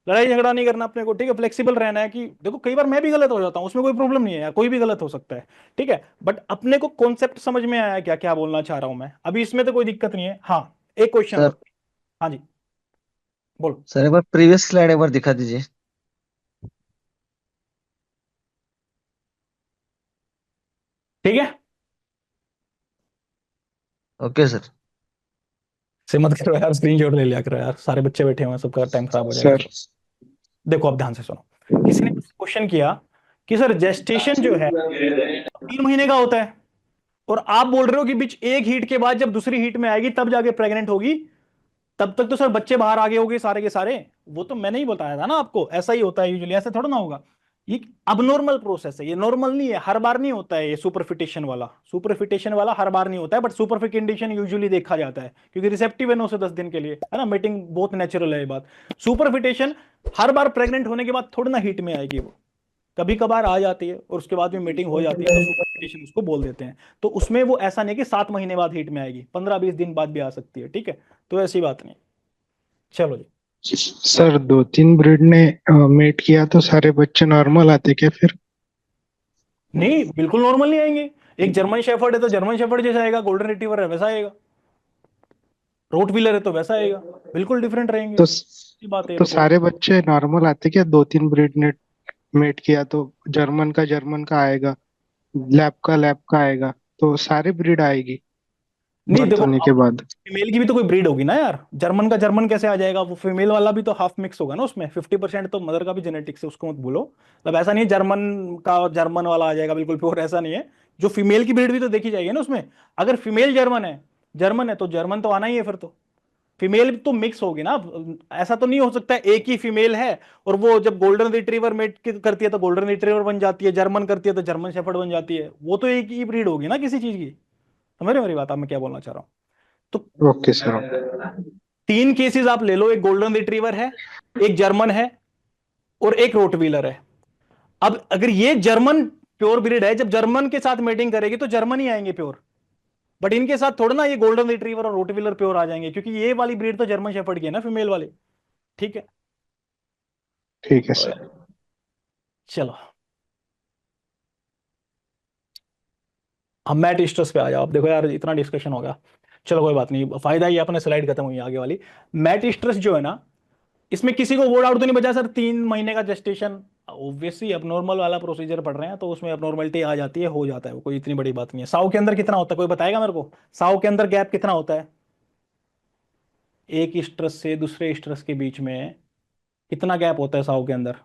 लड़ाई झगड़ा नहीं करना अपने को, ठीक है, फ्लेक्सिबल रहना है कि देखो कई बार मैं भी गलत हो जाता हूँ, उसमें कोई प्रॉब्लम नहीं है यार, कोई भी गलत हो सकता है, ठीक है, बट अपने को कॉन्सेप्ट समझ में आया क्या क्या बोलना चाह रहा हूं मैं अभी, इसमें तो कोई दिक्कत नहीं है। हाँ, एक क्वेश्चन सर। और। हाँ जी, बोलो। सर एक बार प्रीवियस स्लाइड एक बार दिखा दीजिए। ठीक है, ओके सर। से मत करो यार, स्क्रीनशॉट ले लिया करो यार, सारे बच्चे बैठे हुए हैं, सबका टाइम खराब हो जाएगा सर। फिर। देखो अब ध्यान से सुनो, किसी ने क्वेश्चन किया कि सर जेस्टेशन जो है 3 महीने का होता है, और आप बोल रहे हो कि बीच एक हीट के बाद जब दूसरी हीट में आएगी तब जाके प्रेग्नेंट होगी, तब तक तो सर बच्चे बाहर आ गए होंगे सारे के सारे। वो तो मैंने ही बताया था ना आपको, ऐसा ही होता है यूजुअली, ऐसे थोड़ा ना होगा। ये अबनॉर्मल प्रोसेस है, ये नॉर्मल नहीं है, हर बार नहीं होता है ये सुपरफिटेशन वाला, सुपरफिटेशन वाला हर बार नहीं होता है, बट सुपरफिकेशन यूजुअली देखा जाता है क्योंकि रिसेप्टिव है 9 से 10 दिन के लिए, है ना, मीटिंग बहुत नेचुरल है ये बात। सुपरफिटेशन हर बार प्रेग्नेंट होने के बाद थोड़ी ना हीट में आएगी वो, कभी कभार आ जाती है और उसके बाद भी मीटिंग हो जाती है तो सुपरफिटेशन उसको बोल देते हैं। तो उसमें वो ऐसा नहीं कि 7 महीने बाद हीट में आएगी, 15-20 दिन बाद भी आ सकती है, ठीक है, तो ऐसी बात नहीं। चलो जी। सर 2-3 ब्रीड ने मेट किया तो सारे बच्चे नॉर्मल आते क्या फिर? नहीं, बिल्कुल नॉर्मल नहीं आएंगे। एक जर्मन शेफर्ड है तो जर्मन शेफर्ड जैसा आएगा, गोल्डन रिट्रीवर है वैसा आएगा, रोट व्हीलर है तो वैसा आएगा, बिल्कुल डिफरेंट रहेंगे। तो ये बात है, तो रुको रुको। सारे बच्चे नॉर्मल आते क्या? 2-3 ब्रीड ने मेट किया तो जर्मन का आएगा, लैब का आएगा, तो सारे ब्रीड आएगी नहीं बर्थ देखो, होने के बाद। फीमेल की भी तो कोई ब्रीड होगी ना यार, जर्मन का जर्मन कैसे आ जाएगा, वो फीमेल वाला भी तो हाफ मिक्स होगा ना उसमें, 50% तो मदर का भी जेनेटिक्स है, उसको मत भूलो। मतलब ऐसा नहीं है जर्मन का जर्मन वाला आ जाएगा बिल्कुल प्योर, ऐसा नहीं है। जो फीमेल की ब्रीड भी तो देखी जाएगी ना उसमें। अगर फीमेल जर्मन है तो जर्मन तो आना ही है फिर तो। फीमेल तो मिक्स होगी ना, ऐसा तो नहीं हो सकता है एक ही फीमेल है और वो जब गोल्डन रिट्रीवर मेट करती है तो गोल्डन रिट्रीवर बन जाती है, जर्मन करती है तो जर्मन शेफर्ड बन जाती है, वो तो एक ही ब्रीड होगी ना किसी चीज की। समझ रहे हो मेरी बात, आप मैं क्या बोलना चाह रहा हूँ। तो ओके सर, ओके। 3 केसेस आप ले लो, एक गोल्डन रिट्रीवर है, एक जर्मन है, और एक रोटवीलर है। अब अगर ये जर्मन प्योर ब्रीड है, जब जर्मन के साथ मेटिंग करेगी तो जर्मन ही आएंगे प्योर, बट इनके साथ थोड़ा ना ये गोल्डन रिट्रीवर और रोटवीलर प्योर आ जाएंगे, क्योंकि ये वाली ब्रीड तो जर्मन शेफर्ड की है ना फीमेल वाली, ठीक है। ठीक है सर। चलो, हम मैट स्ट्रेस पे आ जाओ, अब देखो यार इतना डिस्कशन हो गया, चलो कोई बात नहीं, फायदा ही है, अपने स्लाइड खत्म हुई आगे वाली। मैट स्ट्रेस जो है ना, इसमें किसी को वो डाउट तो नहीं बचा सर 3 महीने का जेस्टेशन, ऑब्वियसली अब नॉर्मल वाला प्रोसीजर पढ़ रहे हैं तो उसमें अब नॉर्मलिटी आ जाती है, हो जाता है वो, कोई इतनी बड़ी बात नहीं है। साव के अंदर कितना होता है, कोई बताएगा मेरे को, साव के अंदर गैप कितना होता है, एक स्ट्रेस से दूसरे स्ट्रेस के बीच में कितना गैप होता है साव के अंदर?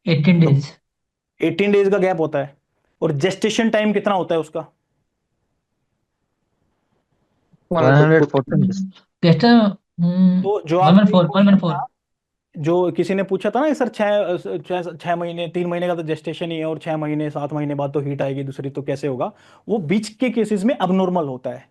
18 डेज। 18 डेज का गैप होता है। और जेस्टेशन टाइम कितना होता है उसका? 114। कैसा? तो जो वन वन आपने four one one question four था, जो किसी ने पूछा था ना सर, 6 महीने 3 महीने का तो जेस्टेशन ही है, और 6 महीने 7 महीने बाद तो हीट आएगी दूसरी, तो कैसे होगा? वो बीच के केसेस में अबनॉर्मल होता है,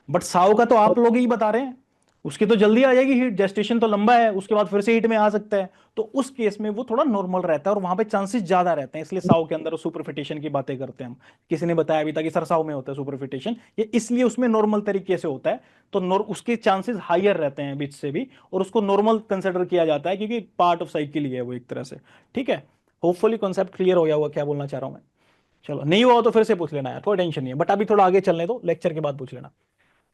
बट साव का तो आप लोग ही बता रहे हैं, उसकी तो जल्दी आ जाएगी हीट, जेस्टेशन तो लंबा है, उसके बाद फिर से हीट में आ सकता है, तो उस केस में वो थोड़ा नॉर्मल रहता है और वहां पे चांसेस ज्यादा रहते हैं, इसलिए साव के अंदर सुपरफिटेशन की बातें करते हैं हम। किसी ने बताया भी था कि सर साव में होता है सुपरफिटेशन, ये इसलिए उसमें नॉर्मल तरीके से होता है, तो उसके चांसेस हाइयर रहते हैं बीच से भी, और उसको नॉर्मल कंसिडर किया जाता है क्योंकि पार्ट ऑफ साइकिल ही है वो एक तरह से, ठीक है। होपफुली कॉन्सेप्ट क्लियर हो गया होगा क्या बोलना चाह रहा हूं मैं। चलो नहीं हुआ हो तो फिर से पूछ लेना यार, कोई टेंशन नहीं है, बट अभी थोड़ा आगे चलने दो, लेक्चर के बाद पूछ लेना।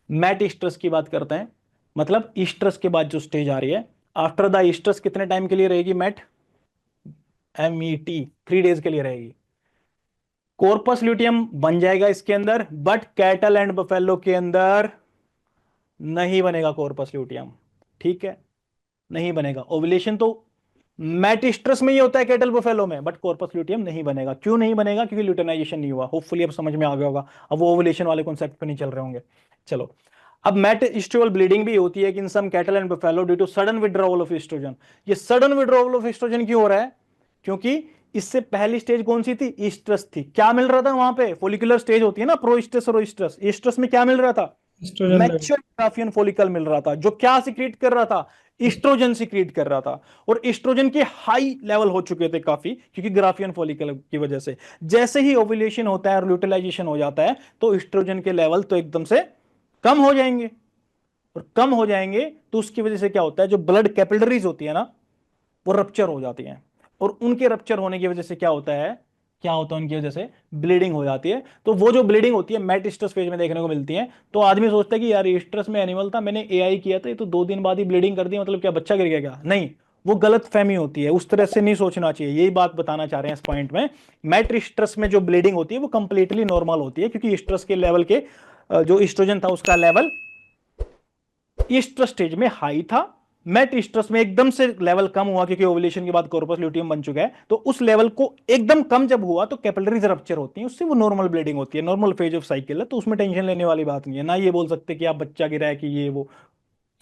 मैट ईस्टर्स की बात करते हैं, मतलब ईस्टर्स के बाद जो स्टेज आ रही है, आफ्टर द ईस्टर्स कितने टाइम के लिए रहेगी मैट? MET 3 डेज के लिए रहेगी। कॉर्पस ल्यूटियम बन जाएगा इसके अंदर, बट कैटल एंड बफेलो के अंदर नहीं बनेगा कॉर्पस ल्यूटियम, ठीक है, नहीं बनेगा। ओवुलेशन तो मैटिस्ट्रस में ही होता है कैटल बफेलो में, बट कॉर्पस ल्यूटियम नहीं बनेगा। क्यों नहीं बनेगा? क्योंकि ल्यूटेनाइजेशन नहीं हुआ। होपफुली अब समझ में आ गया होगा, अब वो ओवुलेशन वाले कॉन्सेप्ट पे नहीं चल रहे होंगे। चलो, अब मेटस्ट्रियल ब्लीडिंग भी होती है कि in some cattle and buffalo due to sudden withdrawal of oestrogen. ये सडन विड्रॉवल ऑफ एस्ट्रोजन क्यों हो रहा है? क्योंकि इससे पहली स्टेज कौन सी थी? ईस्ट्रस थी। क्या मिल रहा था वहां पे? फोलिकुलर स्टेज होती है ना, प्रोइस्ट्रस और ईस्ट्रस। ईस्ट्रस में क्या मिल रहा था? Oestrogen level. Mature Graafian follicle मिल रहा था, जो क्या सिक्रीट कर रहा था? ईस्ट्रोजन सिक्रीट कर रहा था। और ईस्ट्रोजन के हाई लेवल हो चुके थे काफी, क्योंकि ग्राफियन फॉलिकल की वजह से। जैसे ही ओव्यूलेशन होता है और ल्यूटिलाइजेशन हो जाता है, तो ईस्ट्रोजन के लेवल तो एकदम से कम हो जाएंगे। और कम हो जाएंगे तो उसकी वजह से क्या होता है, जो ब्लड कैपिलरीज होती है ना वो रप्चर हो जाती हैं, और उनके रप्चर होने की वजह से क्या होता है उनकी वजह से ब्लीडिंग हो जाती है। तो वो जो ब्लीडिंग होती है मेटास्टेसिस फेज में देखने को मिलती है। तो आदमी सोचता है कि यार स्ट्रेस में एनिमल था, मैंने एआई किया था, ये तो 2 दिन बाद ही ब्लीडिंग कर दी, मतलब क्या बच्चा गिर गया क्या? नहीं, वो गलत फहमी होती है, उस तरह से नहीं सोचना चाहिए। यही बात बताना चाह रहे हैं इस पॉइंट में। मेटास्टेसिस में जो ब्लीडिंग होती है वो कंप्लीटली नॉर्मल होती है, क्योंकि स्ट्रेस के लेवल के जो ईस्ट्रोजन था उसका लेवल ईस्ट्रस स्टेज में हाई था, मेट ईस्ट्रस में एकदम से लेवल कम हुआ क्योंकि ओवुलेशन के बाद कॉर्पस ल्यूटियम बन चुका है। तो उस लेवल को एकदम कम जब हुआ तो कैपिलरीज रप्चर होती है, उससे वो नॉर्मल ब्लीडिंग होती है, नॉर्मल फेज ऑफ साइकिल है, तो उसमें टेंशन लेने वाली बात नहीं है। ना ये बोल सकते कि आप बच्चा गिरा है कि ये वो।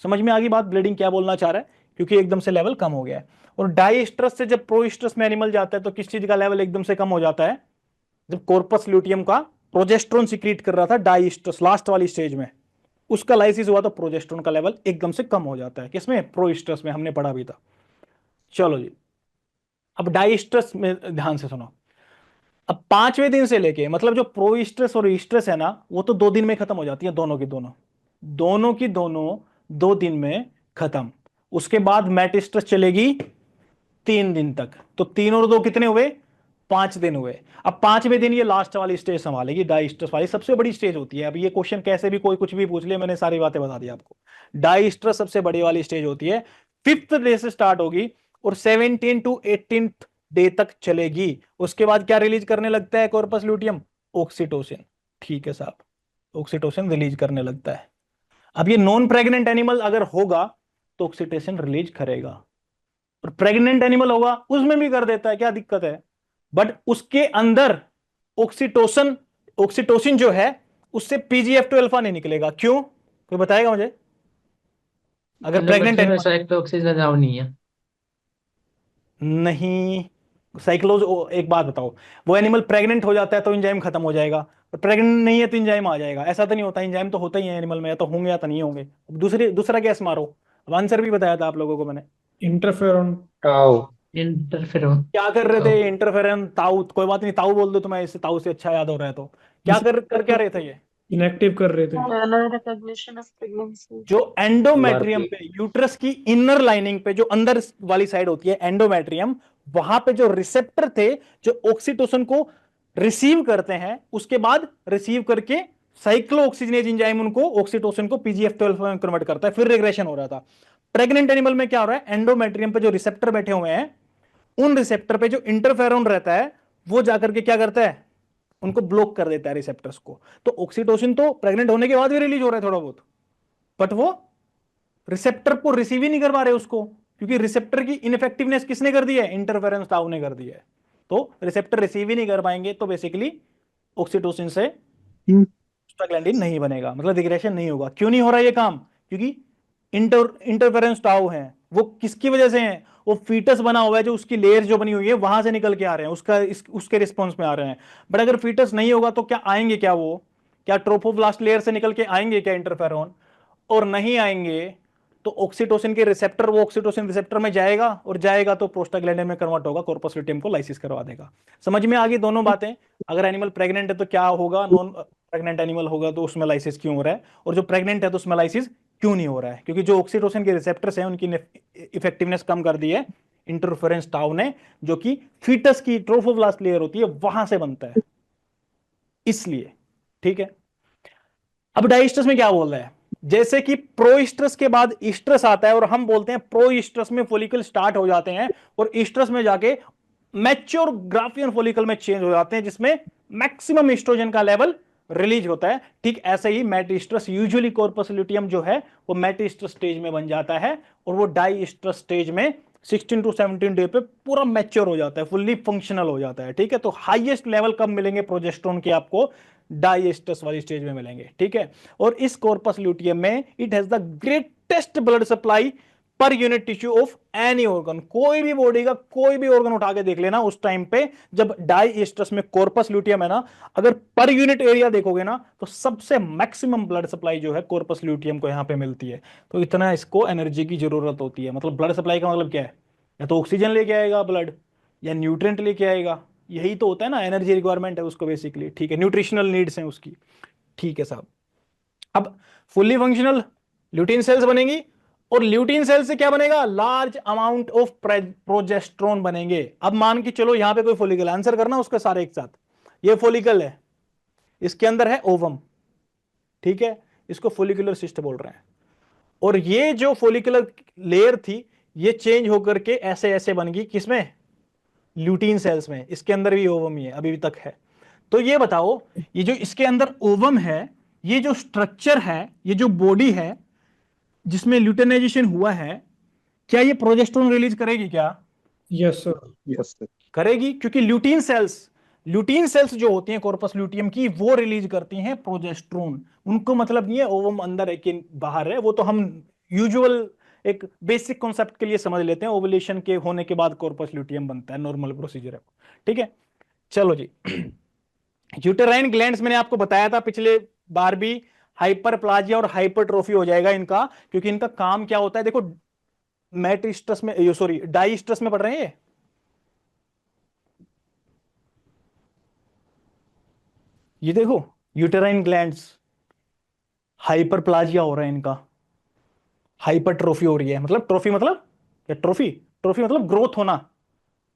समझ में आ गई बात, ब्लीडिंग क्या बोलना चाह रहा है, क्योंकि एकदम से लेवल कम हो गया है। और डाइस्ट्रस से जब प्रोस्ट्रस में एनिमल जाता है तो किस चीज का लेवल एकदम से कम हो जाता है? जब कॉर्पस ल्यूटियम का प्रोजेस्ट्रॉन सिक्रीट कर रहा था डाइस्ट्रस लास्ट वाली स्टेज में, उसका लाइसिस हुआ तो प्रोजेस्टेरोन का लेवल एकदम से कम हो जाता है। किसमें? प्रोस्ट्रस में, हमने पढ़ा भी था। चलो जी, अब डाइस्ट्रस में ध्यान से सुनो। अब 5वें दिन से लेके, मतलब जो प्रोस्ट्रस और ईस्ट्रस है ना, वो तो 2 दिन में खत्म हो जाती है, दोनों की दोनों 2 दिन में खत्म। उसके बाद मेटास्टेसिस चलेगी 3 दिन तक। तो 3 और 2 कितने हुए? 5 दिन हुए। अब 5वें दिन ये लास्ट वाली स्टेज संभालेगी, डाइस्ट्रस वाली सबसे बड़ी स्टेज होती है। अब ये क्वेश्चन कैसे भी कोई कुछ भी पूछ ले, मैंने सारी बातें बता दी आपको। डाइस्ट्रस सबसे बड़ी वाली स्टेज होती है, 5th डे से स्टार्ट होगी और 17 to 18 डे तक चलेगी। उसके बाद क्या रिलीज करने लगता है कॉर्पस ल्यूटियम? ऑक्सीटोसिन। ठीक है साहब, ऑक्सीटोसिन रिलीज करने लगता है। अब ये नॉन प्रेग्नेंट एनिमल अगर होगा तो ऑक्सीटोसिन रिलीज करेगा, और प्रेग्नेंट एनिमल होगा उसमें भी कर देता है, क्या दिक्कत है? बट उसके अंदर ऑक्सीटोसिन ऑक्सीटोसिन जो है उससे पीजीएफ2 अल्फा नहीं निकलेगा। क्यों? कोई बताएगा मुझे? अगर मतलब प्रेग्नेंट बच्चे में एनिमल साइक्लोऑक्सीजन अलाउ नहीं है। नहीं, साइक्लोज एक बात बताओ, वो एनिमल प्रेग्नेंट हो जाता है तो इंजाइम खत्म हो जाएगा, और प्रेग्नेंट नहीं है तो इंजाइम आ जाएगा? ऐसा तो नहीं होता, इंजाइम तो होता ही है एनिमल में, या तो होंगे या तो नहीं होंगे। दूसरा गैस मारो। अब आंसर भी बताया था आप लोगों को मैंने। इंटरफेरॉन। ताऊ। इंटरफेरोन। क्या कर रहे थे? इंटरफेरन, ताऊ, कोई बात नहीं, ताऊ बोल दो तुम्हें, इससे ताऊ से अच्छा याद हो रहा है तो। क्या कर क्या रहे थे ये? इनएक्टिव कर रहे थे। Maternal recognition of pregnancy. जो एंडोमेट्रियम MRP। पे, यूट्रस की इनर लाइनिंग पे जो अंदर वाली साइड होती है एंडोमेट्रियम, वहां पे जो रिसेप्टर थे जो ऑक्सीटोसिन को रिसीव करते हैं, उसके बाद रिसीव करके साइक्लोऑक्सीजनेज एंजाइम उनको ऑक्सीटोसिन को पीजीएफ12 में कन्वर्ट करता है, फिर रिग्रेशन हो रहा था। प्रेग्नेंट एनिमल में क्या हो रहा है? एंडोमेट्रियम पे जो रिसेप्टर बैठे हुए हैं, उन रिसेप्टर पे जो इंटरफेरोन रहता है वो जाकर के क्या करता है? उनको ब्लॉक कर देता है रिसेप्टर्स को। तो ऑक्सीटोसिन तो प्रेग्नेंट होने के बाद भी रिलीज हो रहा है थोड़ा बहुत, बट वो रिसेप्टर को रिसीव ही नहीं कर पा रहे उसको, क्योंकि रिसेप्टर की इनफेक्टिवनेस किसने कर दी है? इंटरफेरेंस टाउ ने कर दी है। तो रिसेप्टर रिसीव ही नहीं कर पाएंगे, तो बेसिकली ऑक्सीटोसिन से प्रोस्टाग्लैंडिन नहीं बनेगा, मतलब रिग्रेशन नहीं होगा। क्यों नहीं हो रहा ये काम? क्योंकि इंटरफेरेंस टाउ है। वो किसकी वजह से है? वो फीटस बना हुआ है, जो उसकी लेयर जो बनी हुई है वहां से निकल के आ रहे हैं, उसके रिस्पॉन्स में आ रहे हैं। बट अगर फीटस नहीं होगा तो क्या आएंगे? क्या ट्रोफोब्लास्ट लेयर से निकल के आएंगे क्या इंटरफेरोन? और नहीं आएंगे तो ऑक्सीटोसिन के रिसेप्टर, वो ऑक्सीटोसिन रिसेप्टर में जाएगा, और जाएगा तो प्रोस्टाग्लैंडिन में कन्वर्ट होगा, कॉर्पस ल्यूटियम को लाइसिस करवा देगा। समझ में आ गई दोनों बातें? अगर एनिमल प्रेग्नेंट है तो क्या होगा, नॉन प्रेग्नेंट एनिमल होगा तो उसमें लाइसिस क्यों हो रहा है, और जो प्रेग्नेंट है तो उसमें लाइसिस क्यों नहीं हो रहा है? क्योंकि जो ऑक्सीटोसिन के रिसेप्टर्स हैं उनकी इफेक्टिवनेस कम कर दी है इंटरफेरेंस टाउ ने, जो कि फीटस की ट्रोफोब्लास्ट लेयर होती है वहां से बनता है, इसलिए। ठीक है, अब डाइस्ट्रस में क्या बोल रहा है? जैसे कि प्रोइस्ट्रस के बाद ईस्ट्रस आता है, और हम बोलते हैं प्रोइस्ट्रस में फॉलिकल स्टार्ट हो जाते हैं, और ईस्ट्रस में जाके मैच्योर ग्राफियन फॉलिकल में चेंज हो जाते हैं, जिसमें मैक्सिमम एस्ट्रोजन का लेवल रिलीज होता है। ठीक ऐसे ही मेटास्टेसिस, यूजुअली कॉर्पस ल्यूटियम जो है वो मेटास्टेसिस स्टेज में बन जाता है, और वो डाइस्ट्रस स्टेज में 16 to 17 डे पे पूरा मैच्योर हो जाता है, फुल्ली फंक्शनल हो जाता है। ठीक है, तो हाईएस्ट लेवल कब मिलेंगे प्रोजेस्टेरोन के? आपको डाइस्ट्रस वाली स्टेज में मिलेंगे। ठीक है, और इस कॉर्पस ल्यूटियम में it has the greatest blood supply per unit tissue of any organ. कोई भी बॉडी का कोई भी ऑर्गन उठा के देख लेना, उस टाइम पे जब डाइस्ट्रस में कॉर्पस ल्यूटियम है ना, अगर पर यूनिट एरिया देखोगे ना तो सबसे मैक्सिमम ब्लड सप्लाई जो है कॉर्पस ल्यूटियम को यहां पे मिलती है। तो इतना इसको एनर्जी की जरूरत होती है। मतलब ब्लड सप्लाई का मतलब क्या है? या तो ऑक्सीजन लेके आएगा ब्लड, या न्यूट्रिएंट लेके आएगा, यही तो होता है ना, एनर्जी रिक्वायरमेंट है उसको बेसिकली। ठीक है, न्यूट्रिशनल नीड्स हैं उसकी। ठीक है साहब, अब फुल्ली फंक्शनल ल्यूटीन सेल्स बनेंगी, और ल्यूटीन सेल से क्या बनेगा, लार्ज अमाउंट ऑफ प्रोजेस्ट्रोन बनेंगे। अब मान के चलो यहां पे कोई फॉलिकल, आंसर करना उसके सारे एक साथ। ये फॉलिकल है, इसके अंदर है ओवम, ठीक है, इसको फॉलिकुलर सिस्ट बोल रहे हैं। और ये जो फॉलिकुलर लेयर थी ये चेंज होकर के ऐसे ऐसे बन गई, किसमें, ल्यूटीन सेल्स में। इसके अंदर भी ओवम ही है, अभी भी तक है। तो ये बताओ, ये जो इसके अंदर ओवम है, ये जो स्ट्रक्चर है, ये जो बॉडी है जिसमें ल्यूटेनाइजेशन हुआ है, क्या ये प्रोजेस्टेरोन रिलीज करेगी क्या? Yes sir. Yes sir. करेगी, क्योंकि ल्यूटीन सेल्स जो होती हैं कॉर्पस ल्यूटियम की, वो रिलीज करती हैं प्रोजेस्टेरोन। उनको मतलब नहीं है ओवम अंदर है कि बाहर है, वो तो हम यूजुअल एक बेसिक कॉन्सेप्ट के लिए समझ लेते हैं। ओवुलेशन के होने के बाद कॉर्पस ल्यूटियम बनता है, नॉर्मल प्रोसीजर है, ठीक है। चलो जी, यूटेराइन ग्लैंड्स मैंने आपको बताया था पिछले बार भी, हाइपरप्लाजिया और हाइपरट्रोफी हो जाएगा इनका, क्योंकि इनका काम क्या होता है, देखो मैट्रिस्ट्रस में, सॉरी डाइस्ट्रस में पढ़ रहे हैं ये देखो यूटेराइन ग्लैंड्स, हाइपरप्लाजिया हो रहा है इनका, हाइपरट्रोफी हो रही है। मतलब ट्रोफी मतलब क्या, ट्रोफी मतलब ग्रोथ होना,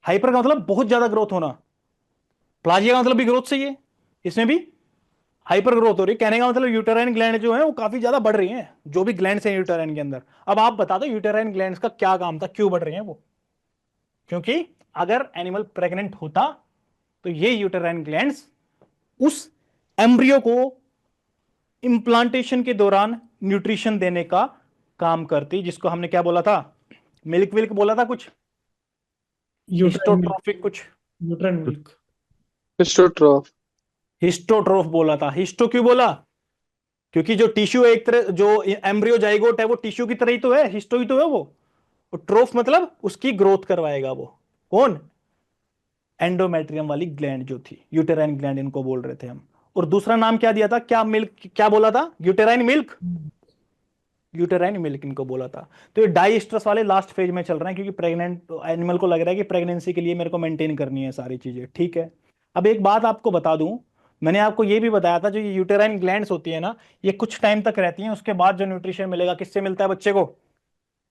हाइपर का मतलब बहुत ज्यादा ग्रोथ होना, प्लाजिया का मतलब भी ग्रोथ सही है, इसमें भी हाइपर ग्रोथ हो रही है। कहने का मतलब यूटेराइन ग्लैंड जो है वो काफी ज्यादा बढ़ रही हैं, जो भी ग्लैंड्स हैं यूटेराइन के अंदर। अब आप बता दो यूटेराइन ग्लैंड्स का क्या काम था, क्यों बढ़ रही हैं वो? क्योंकि अगर एनिमल प्रेग्नेंट होता तो ये यूटेराइन ग्लैंड्स उस एम्ब्रियो को इम्प्लांटेशन के दौरान न्यूट्रिशन देने का काम करती, जिसको हमने क्या बोला था, मिल्क विल्क बोला था कुछ, हिस्टोट्रोफिक कुछ, यूट्राइन मिल्क। हिस्टोट्रोफ। हिस्टोट्रोफ बोला था। हिस्टो क्यों बोला? क्योंकि जो टिश्यू है, एक तरह जो एम्ब्रियो जाइगोट है वो टिश्यू की तरह ही तो है, हिस्टो ही तो है वो। और ट्रोफ मतलब उसकी ग्रोथ करवाएगा वो, कौन, एंडोमेट्रियम वाली ग्लैंड जो थी, यूटेराइन ग्लैंड इनको बोल रहे थे हम। और दूसरा नाम क्या दिया था, क्या मिल्क, क्या बोला था, यूटेराइन मिल्क, यूटेराइन मिल्क इनको बोला था। तो ये डाइस्ट्रस वाले लास्ट फेज में चल रहे हैं, क्योंकि प्रेग्नेंट एनिमल को लग रहा है कि प्रेगनेंसी के लिए मेरे को मेंटेन करनी है सारी चीजें, ठीक है। अब एक बात आपको बता दूं, मैंने आपको ये भी बताया था, जो ये यूटेराइन ग्लैंड्स होती है ना, ये कुछ टाइम तक रहती हैं, उसके बाद जो न्यूट्रिशन मिलेगा किससे मिलता है बच्चे को,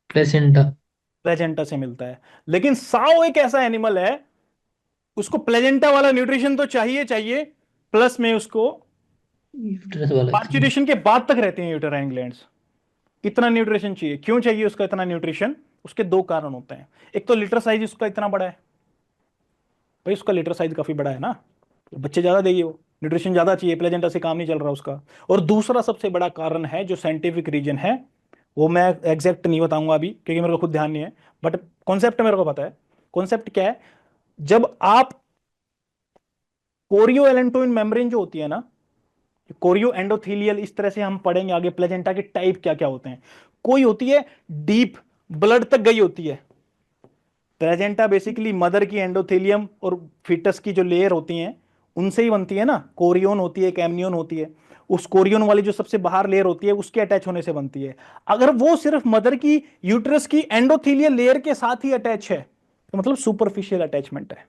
प्लेसेंटा। प्लेजेंटा से मिलता है। लेकिन साओ एक ऐसा एनिमल है, उसको प्लेजेंटा वाला न्यूट्रिशन तो चाहिए चाहिए, प्लस में उसको यूट्रस वाला चाहिए। पार्चुरेशन के बाद तक रहते हैं यूटेराइन ग्लैंड्स। इतना न्यूट्रिशन चाहिए, क्यों चाहिए उसका इतना न्यूट्रिशन? उसके दो कारण होते हैं। एक तो लिटर साइज उसका इतना बड़ा है, भाई उसका लिटर साइज काफी बड़ा है ना, तो बच्चे ज्यादा देगी वो, न्यूट्रिशन ज्यादा चाहिए, प्लेजेंटा से काम नहीं चल रहा उसका। और दूसरा सबसे बड़ा कारण है, जो साइंटिफिक रीजन है, वो मैं एग्जैक्ट नहीं बताऊंगा अभी क्योंकि मेरे को खुद ध्यान नहीं है, बट कॉन्सेप्ट मेरे को पता है। कॉन्सेप्ट क्या है, जब आप कोरियो एलेंटोइन मेम्ब्रेन जो होती है ना, कोरियो एंडोथीलियल, इस तरह से हम पढ़ेंगे आगे प्लेजेंटा के टाइप क्या क्या होते हैं। कोई होती है डीप ब्लड तक गई होती है, प्लेजेंटा बेसिकली मदर की एंडोथेलियम और फीटस की जो लेयर होती हैं उनसे ही बनती है ना, कोरियोन होती है, एक एमनियोन होती है, उस कोरियोन वाली जो सबसे बाहर लेयर होती है उसके अटैच होने से बनती है। अगर वो सिर्फ मदर की यूट्रस की एंडोथीलियल लेयर के साथ ही अटैच है तो मतलब सुपरफिशियल अटैचमेंट है।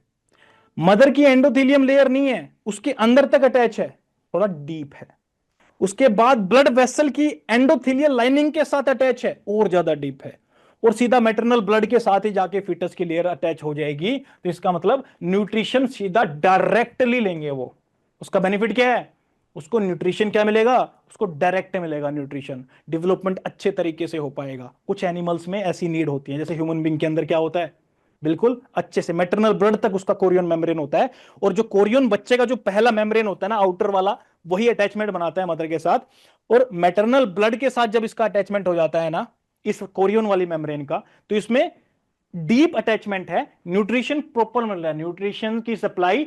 मदर की एंडोथीलियम लेयर नहीं है, उसके अंदर तक अटैच है, थोड़ा डीप है। उसके बाद ब्लड वेसल की एंडोथेलियल लाइनिंग के साथ अटैच है, और ज्यादा डीप है। और सीधा मैटरनल ब्लड के साथ ही जाके फीटस की लेयर अटैच हो जाएगी। तो इसका मतलब न्यूट्रिशन सीधा डायरेक्टली लेंगे वो। उसका बेनिफिट क्या है, उसको न्यूट्रिशन क्या मिलेगा, उसको डायरेक्ट मिलेगा न्यूट्रिशन, डेवलपमेंट अच्छे तरीके से हो पाएगा। कुछ एनिमल्स में ऐसी नीड होती है, जैसे ह्यूमन बींग के अंदर क्या होता है, बिल्कुल अच्छे से मैटरनल ब्लड तक उसका कोरियन मेम्ब्रेन होता है। और जो कोरियन बच्चे का जो पहला मेम्ब्रेन होता है ना, आउटर वाला, वही अटैचमेंट बनाता है मदर के साथ। और मैटरनल ब्लड के साथ जब इसका अटैचमेंट हो जाता है ना, इस कोरियन वाली मेम्ब्रेन का, तो इसमें डीप अटैचमेंट है, न्यूट्रिशन प्रॉपर मिल रहा है, न्यूट्रिशन की सप्लाई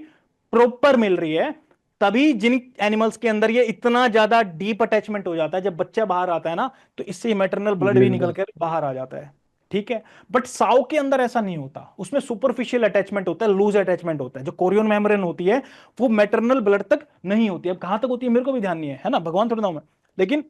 प्रॉपर मिल रही है। तभी जिन एनिमल्स के अंदर ये इतना ज्यादा डीप अटैचमेंट हो जाता है, जब बच्चा बाहर आता है ना तो इससे मैटरनल ब्लड भी निकल कर बाहर आ जाता है, ठीक है। बट साउ के अंदर ऐसा नहीं होता, उसमें सुपरफिशियल अटैचमेंट होता है, लूज अटैचमेंट होता है। जो कोरियन मेम्ब्रेन होती है वो मैटरनल ब्लड तक नहीं होती। अब कहां तक होती है मेरे को भी ध्यान नहीं है ना, भगवान थोड़ा मैं, लेकिन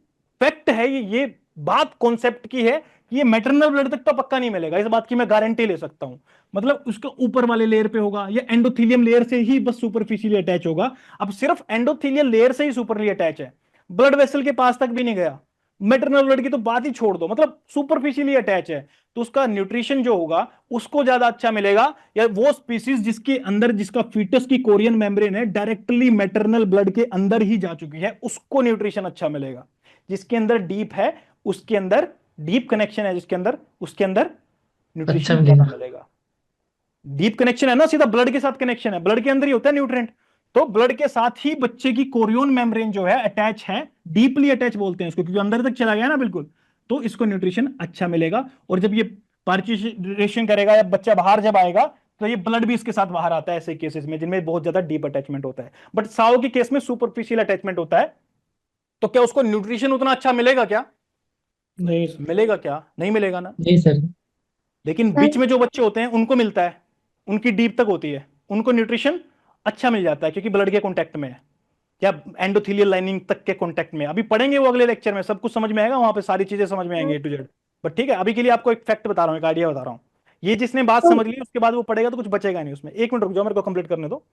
फैक्ट है ये बात कॉन्सेप्ट की है कि ये मैटरनल ब्लड तक तो पक्का नहीं मिलेगा, इस बात की मैं गारंटी ले सकता हूं। मतलब उसके ऊपर वाले लेयर पे होगा, या एंडोथीलियम लेयर से ही बस सुपरफिशियली अटैच होगा। अब सिर्फ एंडोथीलियम लेयर से ही सुपरली अटैच है, ब्लड वेसल के पास तक भी नहीं गया, मैटरनल ब्लड की तो बात ही छोड़ दो, मतलब सुपरफिशियली अटैच है, तो उसका न्यूट्रिशन जो होगा उसको ज्यादा अच्छा मिलेगा, या वो स्पीसीज जिसके अंदर जिसका फीटस की कोरियन मेम्ब्रेन है डायरेक्टली मैटरनल ब्लड के अंदर ही जा चुकी है, उसको न्यूट्रिशन अच्छा मिलेगा। जिसके अंदर डीप है, उसके अंदर डीप कनेक्शन है, जिसके अंदर उसके अंदर अच्छा न्यूट्रिशन मिलेगा। ज्यादा मिलेगा। डीप कनेक्शन है ना, सीधा ब्लड के साथ कनेक्शन है, ब्लड के अंदर ही होता है न्यूट्रिएंट, तो ब्लड के साथ ही बच्चे की कोरियन मेम्ब्रेन जो है अटैच है, डीपली अटैच बोलते हैं इसको, क्योंकि अंदर तक चला गया ना बिल्कुल, तो इसको न्यूट्रिशन अच्छा मिलेगा। और जब ये पार्टिसिपेशन करेगा या बच्चा बाहर जब आएगा, तो ये ब्लड भी इसके साथ बाहर आता है ऐसे केसेस में जिनमें बहुत ज्यादा डीप अटैचमेंट होता है। बट साओ के केस में सुपरफिशियल अटैचमेंट होता है, तो क्या उसको न्यूट्रिशन उतना अच्छा मिलेगा क्या? नहीं सर। मिलेगा क्या? नहीं मिलेगा ना। नहीं सर। लेकिन बीच में जो बच्चे होते हैं उनको मिलता है, उनकी डीप तक होती है, उनको न्यूट्रिशन अच्छा मिल जाता है क्योंकि ब्लड के कांटेक्ट में है, या एंडोथेलियल लाइनिंग तक के कांटेक्ट में। अभी पढ़ेंगे वो अगले लेक्चर में, सब कुछ समझ में आएगा, वहां पे सारी चीजें समझ में आएंगी A to Z। बट ठीक है, अभी के लिए आपको एक फैक्ट बता रहा हूं, एक आइडिया बता रहा हूं। ये जिसने बात समझ ली उसके बाद वो पढ़ेगा तो कुछ बचेगा नहीं उसमें। एक मिनट रुक जाओ, मेरे को कंप्लीट करने दो।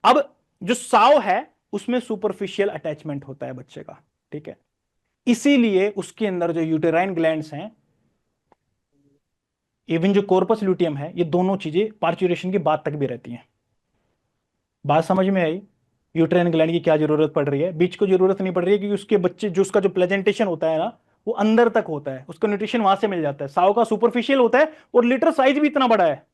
अब जो साव है उसमें सुपरफिशियल अटैचमेंट होता है बच्चे का, ठीक है, इसीलिए उसके अंदर जो यूटेराइन ग्लैंड्स हैं, इवन जो कॉर्पस ल्यूटियम है, ये दोनों चीजें पार्चुरेशन के बाद तक भी रहती हैं। बात समझ में आई? यूट्राइन ग्लैंड की क्या जरूरत पड़ रही है, बीच को जरूरत नहीं पड़ रही है, क्योंकि उसके बच्चे जो उसका जो प्लेजेंटेशन होता है ना, वो अंदर तक होता है, उसका न्यूट्रिशन वहां से मिल जाता है। साव का सुपरफिशियल होता है और लिटर साइज भी इतना बड़ा है,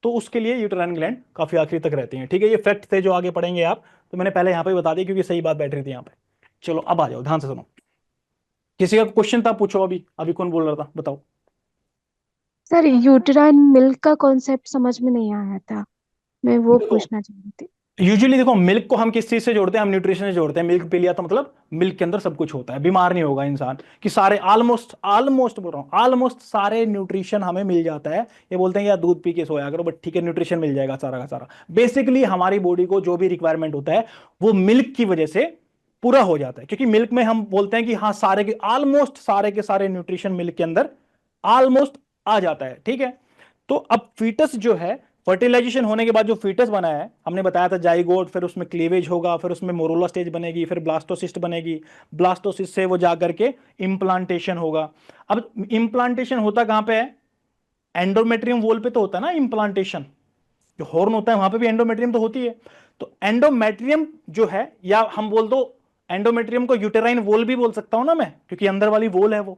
तो उसके लिए यूट्राइन ग्लैंड काफी आखिरी तक रहती हैं। ठीक है, ये फैक्ट थे जो आगे पढ़ेंगे आप, तो मैंने पहले यहां पे बता दिया क्योंकि सही बात बैठ रही थी यहां पे। चलो अब आ जाओ, ध्यान से सुनो। किसी का क्वेश्चन था पूछो। अभी अभी कौन बोल रहा था बताओ। सर यूटेराइन मिल्क का कॉन्सेप्ट समझ में नहीं आया था, मैं वो देखो, पूछना चाह रही थी। यूजुअली देखो, मिल्क को हम किस चीज से जोड़ते हैं? हम न्यूट्रिशन से जोड़ते हैं। मिल्क पी लिया तो मतलब मिल्क के अंदर सब कुछ होता है, बीमार नहीं होगा इंसान, कि सारे ऑलमोस्ट ऑलमोस्ट बोल रहा हूँ, ऑलमोस्ट सारे न्यूट्रिशन हमें मिल जाता है। ये बोलते हैं यार दूध पी के सोया करो, बट ठीक है, न्यूट्रिशन मिल जाएगा सारा का सारा। बेसिकली हमारी बॉडी को जो भी रिक्वायरमेंट होता है वो मिल्क की वजह से पूरा हो जाता है, क्योंकि मिल्क में हम बोलते हैं कि हाँ सारे के ऑलमोस्ट सारे के सारे न्यूट्रिशन मिल्क के अंदर ऑलमोस्ट आ जाता है। ठीक है, तो अब फीटस जो है, फर्टिलाइजेशन होने के बाद जो फीटस बना है, हमने बताया था जाइगोट, फिर उसमें क्लीवेज होगा, फिर उसमें मोरोला स्टेज बनेगी, फिर ब्लास्टोसिस्ट बनेगी, ब्लास्टोसिस्ट से वो जाकर के इम्प्लांटेशन होगा। अब इम्प्लांटेशन होता कहां पे है? एंडोमेट्रियम वॉल पे तो होता है ना इम्प्लांटेशन, जो हॉर्न होता है वहां पे भी एंडोमेट्रियम तो होती है। तो एंडोमेट्रियम जो है, या हम बोल दो एंडोमेट्रियम को यूटेराइन वॉल भी बोल सकता हूं ना मैं, क्योंकि अंदर वाली वॉल है वो।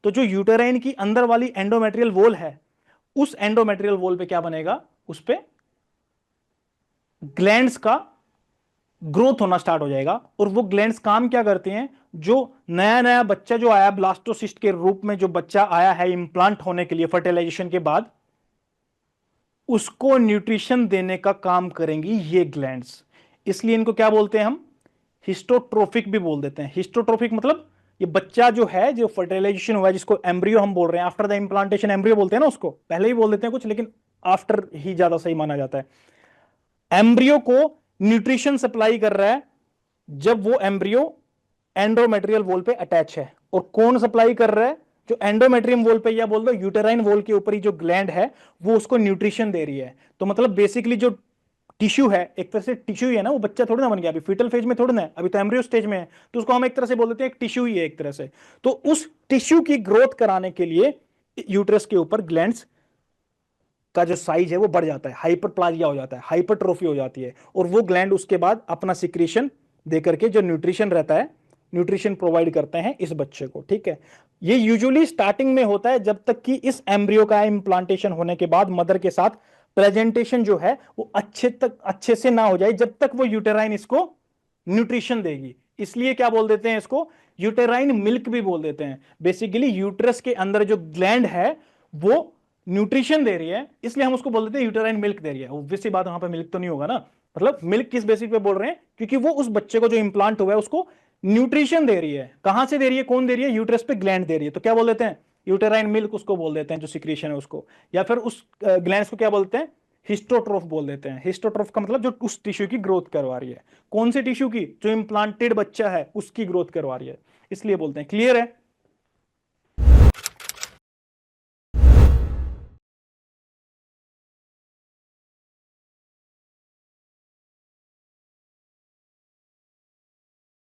तो जो यूटेराइन की अंदर वाली एंडोमेट्रियल वॉल है, उस एंडोमेट्रियल वॉल पे क्या बनेगा? उस पे ग्लैंड्स का ग्रोथ होना स्टार्ट हो जाएगा। और वो ग्लैंड्स काम क्या करते हैं? जो नया नया बच्चा जो आया ब्लास्टोसिस्ट के रूप में, जो बच्चा आया है इंप्लांट होने के लिए फर्टिलाइजेशन के बाद, उसको न्यूट्रिशन देने का काम करेंगी ये ग्लैंड्स। इसलिए इनको क्या बोलते हैं हम? हिस्टोट्रोफिक भी बोल देते हैं। हिस्टोट्रोफिक मतलब ये बच्चा जो है, जो फर्टिलाइजेशन हुआ है, जिसको एम्ब्रियो हम बोल रहे हैं, आफ्टर द इम्प्लांटेशन एम्ब्रियो बोलते हैं ना उसको, पहले ही बोल देते हैं कुछ, लेकिन आफ्टर ही ज्यादा सही माना जाता है। एम्ब्रियो को न्यूट्रिशन सप्लाई कर रहा है जब वो एम्ब्रियो एंडोमेट्रियल वॉल पे अटैच है। और कौन सप्लाई कर रहा है? जो एंडोमेट्रियम वॉल पे, या बोल दो यूटेराइन वॉल के ऊपर ही जो ग्लैंड है, वो उसको न्यूट्रिशन दे रही है। तो मतलब बेसिकली जो टिश्यू है, एक तरह से टिश्यू ही है ना, वो बच्चा थोड़ा ना बन गया, अभी फीटल फेज में थोड़ा ना है, अभी तो एम्ब्रियो स्टेज में है, तो उसको हम एक तरह से बोल देते हैं एक टिश्यू ही है एक तरह से। तो उस टिश्यू की ग्रोथ कराने के लिए यूट्रस के ऊपर ग्लैंड्स का जो साइज है वो बढ़ जाता है, हाइपरप्लाजिया हो जाता है, हाइपरट्रोफी हो जाती है, और वो ग्लैंड उसके बाद अपना सिक्रीशन दे करके जो न्यूट्रिशन रहता है, न्यूट्रिशन प्रोवाइड करते हैं इस बच्चे को। ठीक है, ये यूजुअली स्टार्टिंग में होता है, जब तक कि इस एम्ब्रियो का इम्प्लांटेशन होने के बाद मदर के साथ प्रेजेंटेशन जो है वो अच्छे से ना हो जाए, जब तक वो यूटेराइन इसको न्यूट्रिशन देगी। इसलिए क्या बोल देते हैं इसको? यूटेराइन मिल्क भी बोल देते हैं। बेसिकली यूट्रस के अंदर जो ग्लैंड है वो न्यूट्रिशन दे रही है, इसलिए हम उसको बोल देते हैं यूटेराइन मिल्क दे रही है। ऑब्वियसली बात, वहां पे मिल्क तो नहीं होगा ना। मतलब मिल्क किस बेसिस पे बोल रहे हैं? क्योंकि वो उस बच्चे को जो इंप्लांट हुआ है उसको न्यूट्रिशन दे रही है। कहां से दे रही है? कौन दे रही है? यूट्रस पे ग्लैंड दे रही है। तो क्या बोल देते हैं? यूटेराइन मिल्क उसको बोल देते हैं, जो सिक्रीशन है उसको। या फिर उस ग्लैंड्स को क्या बोलते हैं? हिस्टोट्रोफ बोल देते हैं। हिस्टोट्रोफ का मतलब जो उस टिश्यू की ग्रोथ करवा रही है। कौन से टिश्यू की? जो इंप्लांटेड बच्चा है उसकी ग्रोथ करवा रही है, इसलिए बोलते हैं। क्लियर है?